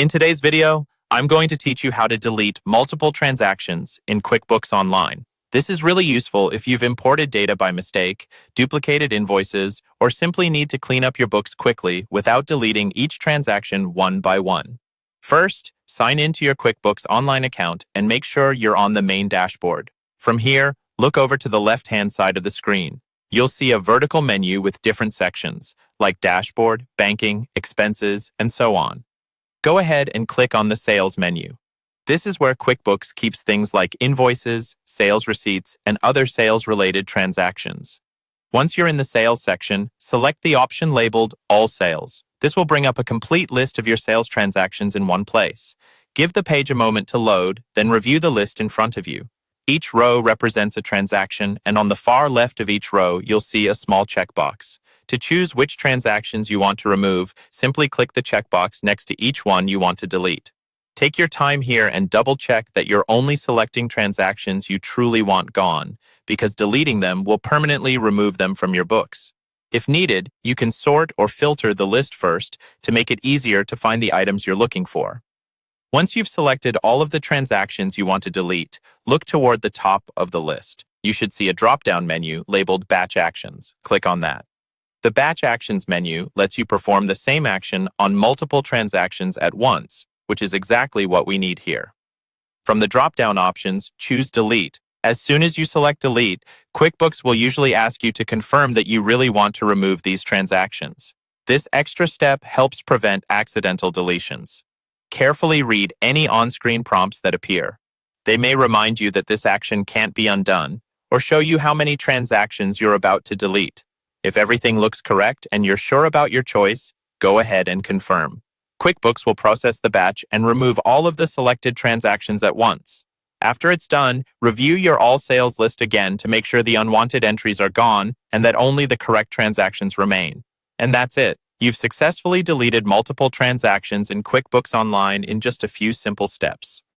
In today's video, I'm going to teach you how to delete multiple transactions in QuickBooks Online. This is really useful if you've imported data by mistake, duplicated invoices, or simply need to clean up your books quickly without deleting each transaction one by one. First, sign into your QuickBooks Online account and make sure you're on the main dashboard. From here, look over to the left-hand side of the screen. You'll see a vertical menu with different sections, like Dashboard, Banking, Expenses, and so on. Go ahead and click on the Sales menu. This is where QuickBooks keeps things like invoices, sales receipts, and other sales-related transactions. Once you're in the Sales section, select the option labeled All Sales. This will bring up a complete list of your sales transactions in one place. Give the page a moment to load, then review the list in front of you. Each row represents a transaction, and on the far left of each row, you'll see a small checkbox. To choose which transactions you want to remove, simply click the checkbox next to each one you want to delete. Take your time here and double-check that you're only selecting transactions you truly want gone, because deleting them will permanently remove them from your books. If needed, you can sort or filter the list first to make it easier to find the items you're looking for. Once you've selected all of the transactions you want to delete, look toward the top of the list. You should see a drop-down menu labeled Batch Actions. Click on that. The Batch Actions menu lets you perform the same action on multiple transactions at once, which is exactly what we need here. From the drop-down options, choose Delete. As soon as you select Delete, QuickBooks will usually ask you to confirm that you really want to remove these transactions. This extra step helps prevent accidental deletions. Carefully read any on-screen prompts that appear. They may remind you that this action can't be undone, or show you how many transactions you're about to delete. If everything looks correct and you're sure about your choice, go ahead and confirm. QuickBooks will process the batch and remove all of the selected transactions at once. After it's done, review your all sales list again to make sure the unwanted entries are gone and that only the correct transactions remain. And that's it. You've successfully deleted multiple transactions in QuickBooks Online in just a few simple steps.